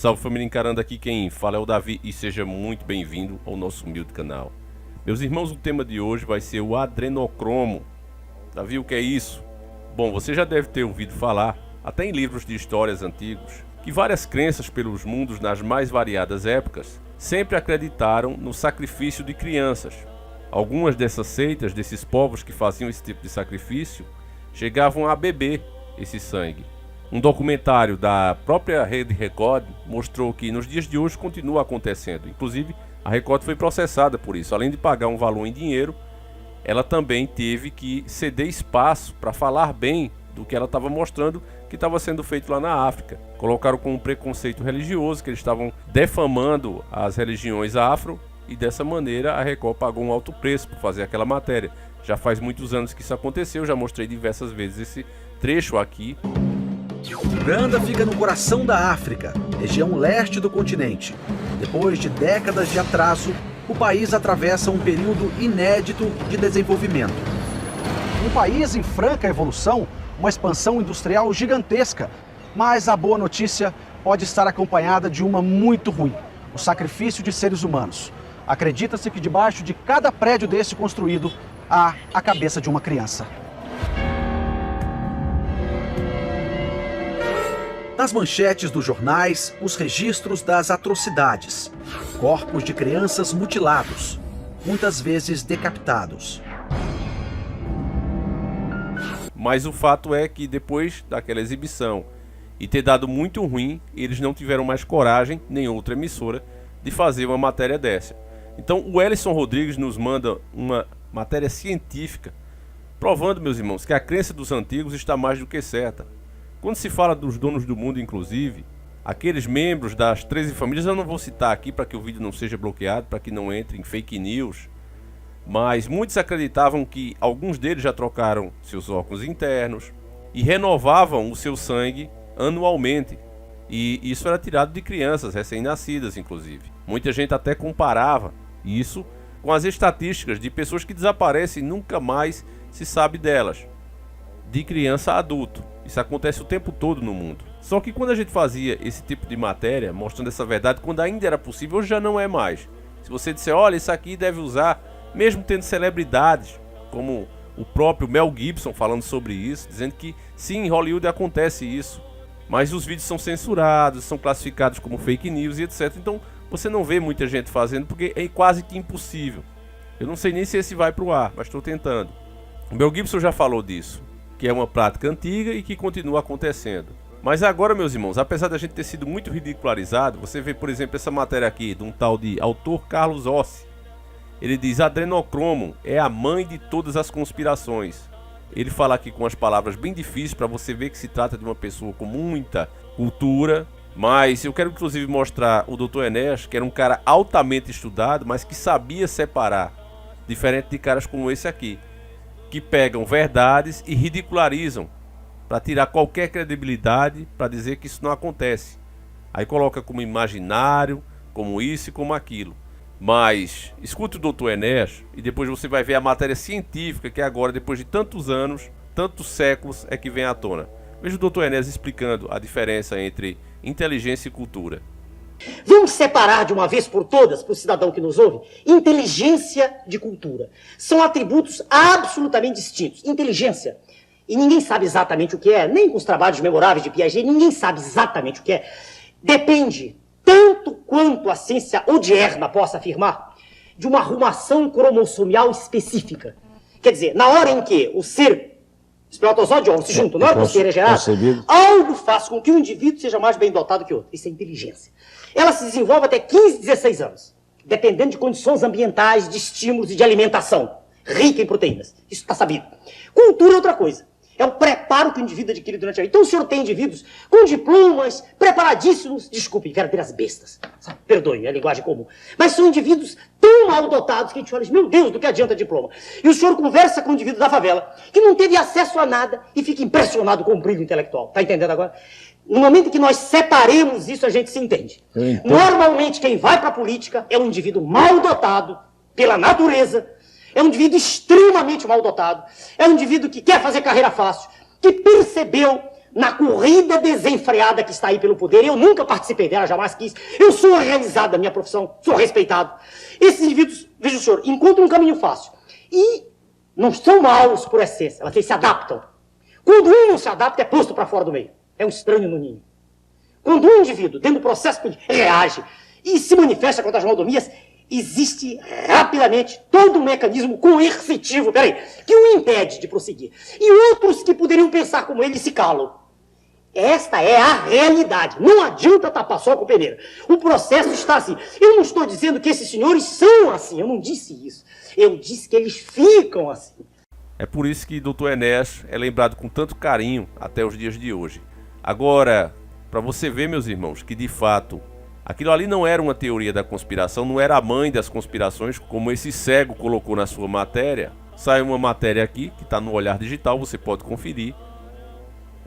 Salve família Encarando, aqui quem fala é o Davi e seja muito bem-vindo ao nosso humilde canal. Meus irmãos, o tema de hoje vai ser o adrenocromo. Davi, o que é isso? Bom, você já deve ter ouvido falar, até em livros de histórias antigos, que várias crenças pelos mundos nas mais variadas épocas sempre acreditaram no sacrifício de crianças. Algumas dessas seitas, desses povos que faziam esse tipo de sacrifício, chegavam a beber esse sangue. Um documentário da própria Rede Record mostrou que nos dias de hoje continua acontecendo. Inclusive, a Record foi processada por isso. Além de pagar um valor em dinheiro, ela também teve que ceder espaço para falar bem do que ela estava mostrando que estava sendo feito lá na África. Colocaram com um preconceito religioso, que eles estavam defamando as religiões afro, e dessa maneira a Record pagou um alto preço por fazer aquela matéria. Já faz muitos anos que isso aconteceu, já mostrei diversas vezes esse trecho aqui. Uganda fica no coração da África, região leste do continente. Depois de décadas de atraso, o país atravessa um período inédito de desenvolvimento. Um país em franca evolução, uma expansão industrial gigantesca. Mas a boa notícia pode estar acompanhada de uma muito ruim: o sacrifício de seres humanos. Acredita-se que debaixo de cada prédio desse construído há a cabeça de uma criança. Nas manchetes dos jornais, os registros das atrocidades. Corpos de crianças mutilados, muitas vezes decapitados. Mas o fato é que depois daquela exibição e ter dado muito ruim, eles não tiveram mais coragem, nem outra emissora, de fazer uma matéria dessa. Então o Ellison Rodrigues nos manda uma matéria científica, provando, meus irmãos, que a crença dos antigos está mais do que certa. Quando se fala dos donos do mundo, inclusive, aqueles membros das 13 famílias, eu não vou citar aqui para que o vídeo não seja bloqueado, para que não entre em fake news, mas muitos acreditavam que alguns deles já trocaram seus órgãos internos e renovavam o seu sangue anualmente. E isso era tirado de crianças recém-nascidas, inclusive. Muita gente até comparava isso com as estatísticas de pessoas que desaparecem e nunca mais se sabe delas, de criança a adulto. Isso acontece o tempo todo no mundo. Só que quando a gente fazia esse tipo de matéria, mostrando essa verdade, quando ainda era possível, hoje já não é mais. Se você disser, olha, isso aqui deve usar, mesmo tendo celebridades, como o próprio Mel Gibson falando sobre isso, dizendo que sim, em Hollywood acontece isso, mas os vídeos são censurados, são classificados como fake news e etc. Então você não vê muita gente fazendo porque é quase que impossível. Eu não sei nem se esse vai para o ar, mas estou tentando. O Mel Gibson já falou disso, que é uma prática antiga e que continua acontecendo. Mas agora, meus irmãos, apesar da gente ter sido muito ridicularizado, você vê, por exemplo, essa matéria aqui de um tal de autor Carlos Ossi. Ele diz: adrenocromo é a mãe de todas as conspirações. Ele fala aqui com as palavras bem difíceis para você ver que se trata de uma pessoa com muita cultura. Mas eu quero inclusive mostrar o Dr. Enéas, que era um cara altamente estudado, mas que sabia separar, diferente de caras como esse aqui, que pegam verdades e ridicularizam para tirar qualquer credibilidade, para dizer que isso não acontece. Aí coloca como imaginário, como isso e como aquilo. Mas escute o Dr. Enéas e depois você vai ver a matéria científica que agora, depois de tantos anos, tantos séculos, é que vem à tona. Veja o Dr. Enéas explicando a diferença entre inteligência e cultura. Vamos separar de uma vez por todas, para o cidadão que nos ouve, inteligência de cultura. São atributos absolutamente distintos. Inteligência, e ninguém sabe exatamente o que é, nem com os trabalhos memoráveis de Piaget, ninguém sabe exatamente o que é. Depende, tanto quanto a ciência odierna possa afirmar, de uma arrumação cromossomial específica. Quer dizer, na hora em que o ser espermatozoide e óvulo se juntam, na hora que o ser é gerado, algo faz com que um indivíduo seja mais bem dotado que o outro. Isso é inteligência. Ela se desenvolve até 15, 16 anos, dependendo de condições ambientais, de estímulos e de alimentação, rica em proteínas. Isso está sabido. Cultura é outra coisa. É o preparo que o indivíduo adquire durante a vida. Então o senhor tem indivíduos com diplomas, preparadíssimos, desculpem, verdadeiras bestas. Sabe? Perdoe, é a linguagem comum. Mas são indivíduos tão mal dotados que a gente olha e diz, meu Deus, do que adianta diploma? E o senhor conversa com um indivíduo da favela, que não teve acesso a nada e fica impressionado com o brilho intelectual. Tá entendendo agora? No momento em que nós separemos isso, a gente se entende. Normalmente quem vai para a política é um indivíduo mal dotado pela natureza, é um indivíduo extremamente mal dotado, é um indivíduo que quer fazer carreira fácil, que percebeu na corrida desenfreada que está aí pelo poder. Eu nunca participei dela, jamais quis. Eu sou realizado da minha profissão, sou respeitado. Esses indivíduos, veja o senhor, encontram um caminho fácil. E não são maus por essência, eles se adaptam. Quando um não se adapta, é posto para fora do meio. É um estranho no ninho. Quando um indivíduo, dentro do processo, reage e se manifesta contra as maldomias, existe rapidamente todo um mecanismo coercitivo, que o impede de prosseguir. E outros que poderiam pensar como ele se calam. Esta é a realidade. Não adianta tapar só com peneira. O processo está assim. Eu não estou dizendo que esses senhores são assim. Eu não disse isso. Eu disse que eles ficam assim. É por isso que Dr. Enéas é lembrado com tanto carinho até os dias de hoje. Agora, para você ver, meus irmãos, que de fato aquilo ali não era uma teoria da conspiração, não era a mãe das conspirações, como esse cego colocou na sua matéria. Sai uma matéria aqui, que está no Olhar Digital, você pode conferir.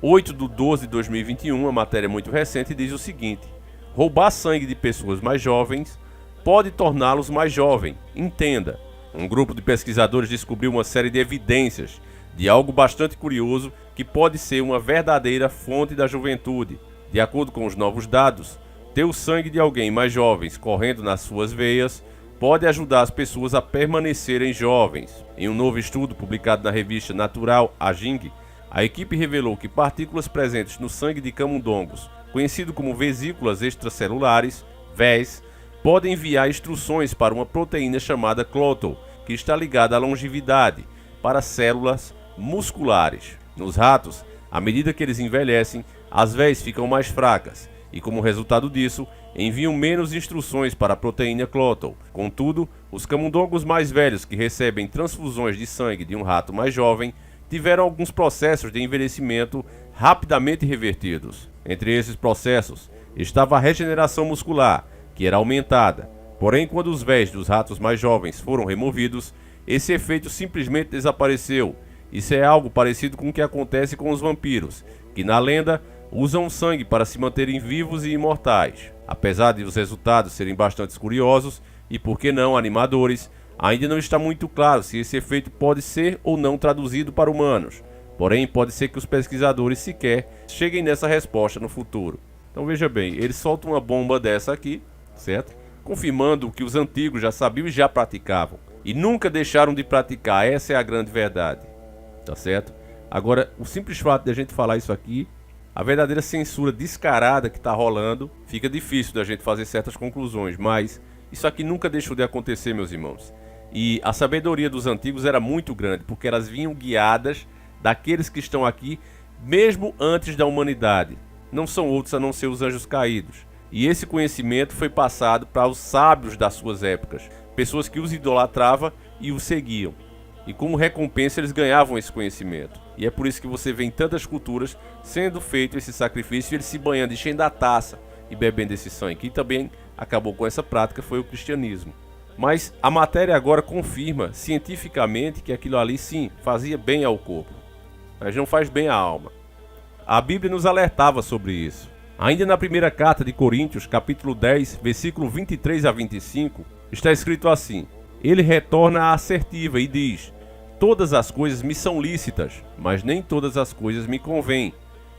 8/12/2021, uma matéria muito recente, diz o seguinte: roubar sangue de pessoas mais jovens pode torná-los mais jovens. Entenda, um grupo de pesquisadores descobriu uma série de evidências de algo bastante curioso que pode ser uma verdadeira fonte da juventude. De acordo com os novos dados, ter o sangue de alguém mais jovens correndo nas suas veias pode ajudar as pessoas a permanecerem jovens. Em um novo estudo publicado na revista Natural Aging, a equipe revelou que partículas presentes no sangue de camundongos, conhecido como vesículas extracelulares, VES, podem enviar instruções para uma proteína chamada clotho, que está ligada à longevidade, para células musculares. Nos ratos, à medida que eles envelhecem, as VES ficam mais fracas e, como resultado disso, enviam menos instruções para a proteína clotho. Contudo, os camundongos mais velhos que recebem transfusões de sangue de um rato mais jovem tiveram alguns processos de envelhecimento rapidamente revertidos. Entre esses processos estava a regeneração muscular, que era aumentada. Porém, quando os VES dos ratos mais jovens foram removidos, esse efeito simplesmente desapareceu. Isso é algo parecido com o que acontece com os vampiros, que na lenda usam sangue para se manterem vivos e imortais. Apesar de os resultados serem bastante curiosos e, por que não, animadores, ainda não está muito claro se esse efeito pode ser ou não traduzido para humanos. Porém, pode ser que os pesquisadores sequer cheguem nessa resposta no futuro. Então veja bem, eles soltam uma bomba dessa aqui, certo? Confirmando o que os antigos já sabiam e já praticavam. E nunca deixaram de praticar, essa é a grande verdade. Tá certo? Agora, o simples fato de a gente falar isso aqui, a verdadeira censura descarada que está rolando, fica difícil da gente fazer certas conclusões, mas isso aqui nunca deixou de acontecer, meus irmãos. E a sabedoria dos antigos era muito grande, porque elas vinham guiadas daqueles que estão aqui, mesmo antes da humanidade. Não são outros a não ser os anjos caídos. E esse conhecimento foi passado para os sábios das suas épocas, pessoas que os idolatravam e os seguiam. E como recompensa eles ganhavam esse conhecimento. E é por isso que você vê em tantas culturas sendo feito esse sacrifício, eles se banhando, enchendo a taça e bebendo esse sangue. Quem também acabou com essa prática foi o cristianismo. Mas a matéria agora confirma cientificamente que aquilo ali sim fazia bem ao corpo, mas não faz bem à alma. A Bíblia nos alertava sobre isso. Ainda na primeira carta de Coríntios, capítulo 10, versículo 23 a 25, está escrito assim: ele retorna à assertiva e diz: todas as coisas me são lícitas, mas nem todas as coisas me convêm.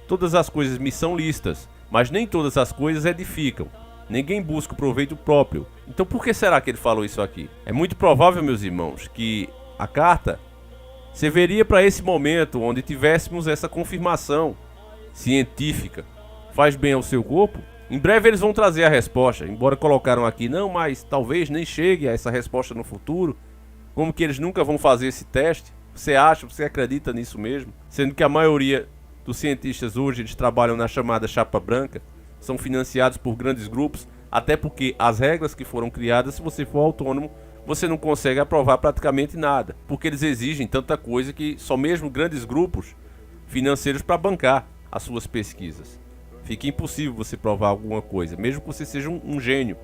Todas as coisas me são lícitas, mas nem todas as coisas edificam. Ninguém busca o proveito próprio. Então por que será que ele falou isso aqui? É muito provável, meus irmãos, que a carta serviria para esse momento onde tivéssemos essa confirmação científica. Faz bem ao seu corpo? Em breve eles vão trazer a resposta, embora colocaram aqui, não, mas talvez nem chegue a essa resposta no futuro. Como que eles nunca vão fazer esse teste? Você acha, você acredita nisso mesmo? Sendo que a maioria dos cientistas hoje, eles trabalham na chamada chapa branca, são financiados por grandes grupos, até porque as regras que foram criadas, se você for autônomo, você não consegue aprovar praticamente nada, porque eles exigem tanta coisa que só mesmo grandes grupos financeiros para bancar as suas pesquisas. Fica impossível você provar alguma coisa, mesmo que você seja um gênio.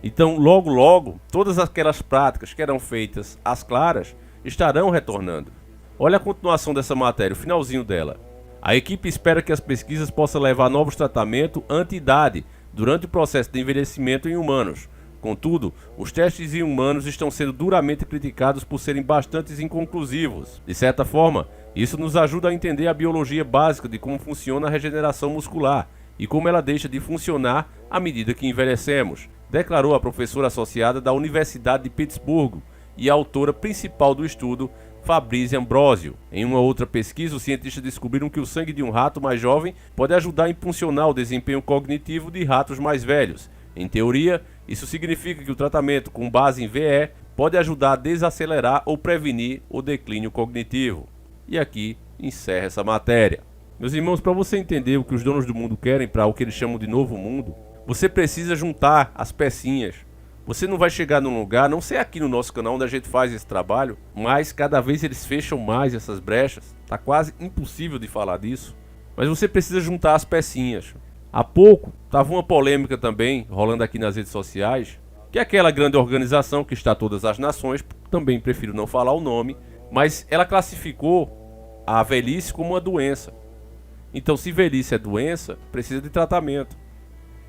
Então, logo, todas aquelas práticas que eram feitas às claras estarão retornando. Olha a continuação dessa matéria, o finalzinho dela. A equipe espera que as pesquisas possam levar a novos tratamentos anti-idade durante o processo de envelhecimento em humanos. Contudo, os testes em humanos estão sendo duramente criticados por serem bastante inconclusivos. De certa forma, Isso nos ajuda a entender a biologia básica de como funciona a regeneração muscular e como ela deixa de funcionar à medida que envelhecemos, declarou a professora associada da Universidade de Pittsburgh e a autora principal do estudo, Fabrice Ambrosio. Em uma outra pesquisa, os cientistas descobriram que o sangue de um rato mais jovem pode ajudar a impulsionar o desempenho cognitivo de ratos mais velhos. Em teoria, isso significa que o tratamento com base em VE pode ajudar a desacelerar ou prevenir o declínio cognitivo. E aqui encerra essa matéria. Meus irmãos, para você entender o que os donos do mundo querem para o que eles chamam de novo mundo, você precisa juntar as pecinhas. Você não vai chegar num lugar, não sei aqui no nosso canal onde a gente faz esse trabalho, mas cada vez eles fecham mais essas brechas. Tá quase impossível de falar disso. Mas você precisa juntar as pecinhas. Há pouco, estava uma polêmica também, rolando aqui nas redes sociais, que é aquela grande organização que está todas as nações, também prefiro não falar o nome, mas ela classificou a velhice como uma doença. Então, se velhice é doença, precisa de tratamento.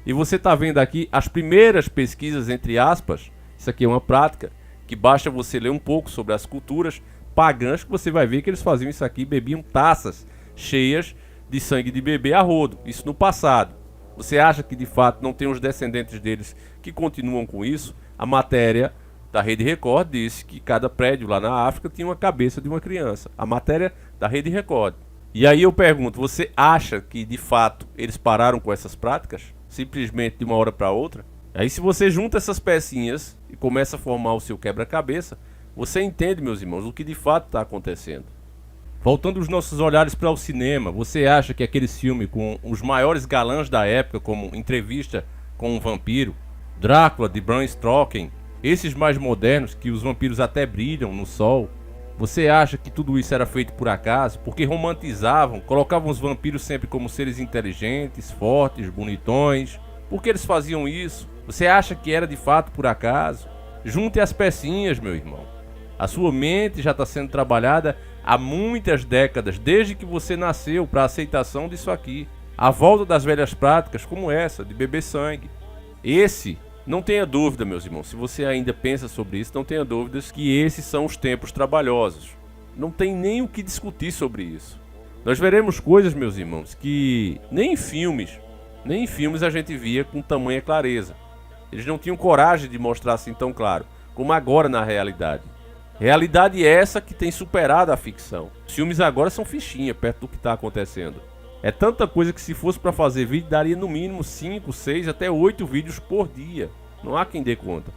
E você está vendo aqui as primeiras pesquisas, entre aspas, isso aqui é uma prática, que basta você ler um pouco sobre as culturas pagãs, que você vai ver que eles faziam isso aqui, bebiam taças cheias de sangue de bebê a rodo, isso no passado. Você acha que de fato não tem os descendentes deles que continuam com isso? A matéria da Rede Record disse que cada prédio lá na África tinha uma cabeça de uma criança. A matéria da Rede Record. E aí eu pergunto, você acha que de fato eles pararam com essas práticas? Simplesmente de uma hora para outra? Aí se você junta essas pecinhas e começa a formar o seu quebra-cabeça, você entende, meus irmãos, o que de fato está acontecendo. Voltando os nossos olhares para o cinema, você acha que aquele filme com os maiores galãs da época, como Entrevista com um Vampiro, Drácula de Bram Stoker, esses mais modernos que os vampiros até brilham no sol, você acha que tudo isso era feito por acaso? Porque romantizavam, colocavam os vampiros sempre como seres inteligentes, fortes, bonitões. Por que eles faziam isso? Você acha que era de fato por acaso? Junte as pecinhas, meu irmão. A sua mente já está sendo trabalhada há muitas décadas, desde que você nasceu, para a aceitação disso aqui. A volta das velhas práticas como essa, de beber sangue. Não tenha dúvida, meus irmãos, se você ainda pensa sobre isso, não tenha dúvidas que esses são os tempos trabalhosos. Não tem nem o que discutir sobre isso. Nós veremos coisas, meus irmãos, que nem em filmes a gente via com tamanha clareza. Eles não tinham coragem de mostrar assim tão claro, como agora na realidade. Realidade essa que tem superado a ficção. Os filmes agora são fichinha perto do que está acontecendo. É tanta coisa que se fosse para fazer vídeo, daria no mínimo 5, 6, até 8 vídeos por dia. Não há quem dê conta.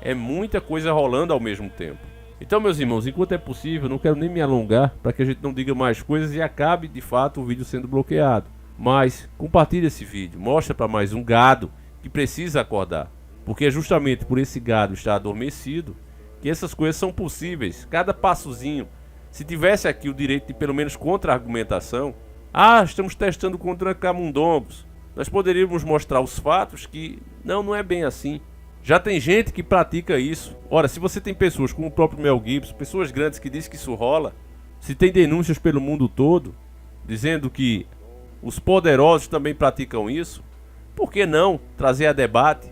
É muita coisa rolando ao mesmo tempo. Então, meus irmãos, enquanto é possível, não quero nem me alongar para que a gente não diga mais coisas e acabe, de fato, o vídeo sendo bloqueado. Mas, compartilhe esse vídeo, mostra para mais um gado que precisa acordar. Porque é justamente por esse gado estar adormecido que essas coisas são possíveis. Cada passozinho. Se tivesse aqui o direito de pelo menos contra-argumentação, estamos testando contra camundongos, nós poderíamos mostrar os fatos que não é bem assim. Já tem gente que pratica isso. Ora, se você tem pessoas como o próprio Mel Gibson, pessoas grandes que dizem que isso rola, se tem denúncias pelo mundo todo, dizendo que os poderosos também praticam isso, por que não trazer a debate?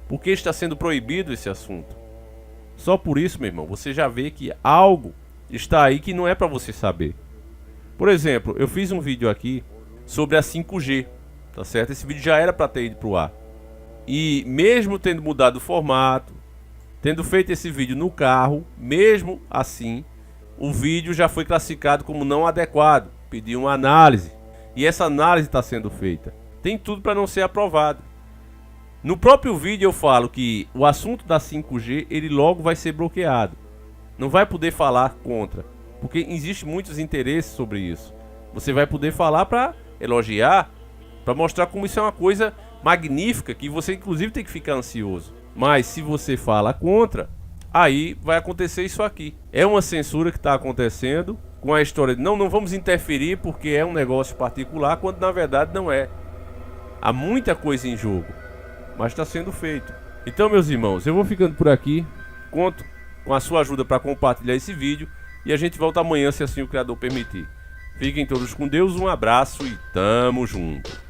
Por que está sendo proibido esse assunto? Só por isso, meu irmão, você já vê que algo está aí que não é para você saber. Por exemplo, eu fiz um vídeo aqui sobre a 5G, tá certo? Esse vídeo já era para ter ido pro ar. E mesmo tendo mudado o formato, tendo feito esse vídeo no carro, mesmo assim, o vídeo já foi classificado como não adequado. Pediu uma análise. E essa análise está sendo feita. Tem tudo para não ser aprovado. No próprio vídeo eu falo que o assunto da 5G, ele logo vai ser bloqueado. Não vai poder falar contra. Porque existe muitos interesses sobre isso. Você vai poder falar para elogiar, para mostrar como isso é uma coisa magnífica, que você inclusive tem que ficar ansioso. Mas se você fala contra, aí vai acontecer isso aqui. É uma censura que está acontecendo com a história de não vamos interferir porque é um negócio particular, quando na verdade não é. Há muita coisa em jogo, mas está sendo feito. Então, meus irmãos, eu vou ficando por aqui. Conto com a sua ajuda para compartilhar esse vídeo. E a gente volta amanhã, se assim o Criador permitir. Fiquem todos com Deus, um abraço e tamo junto.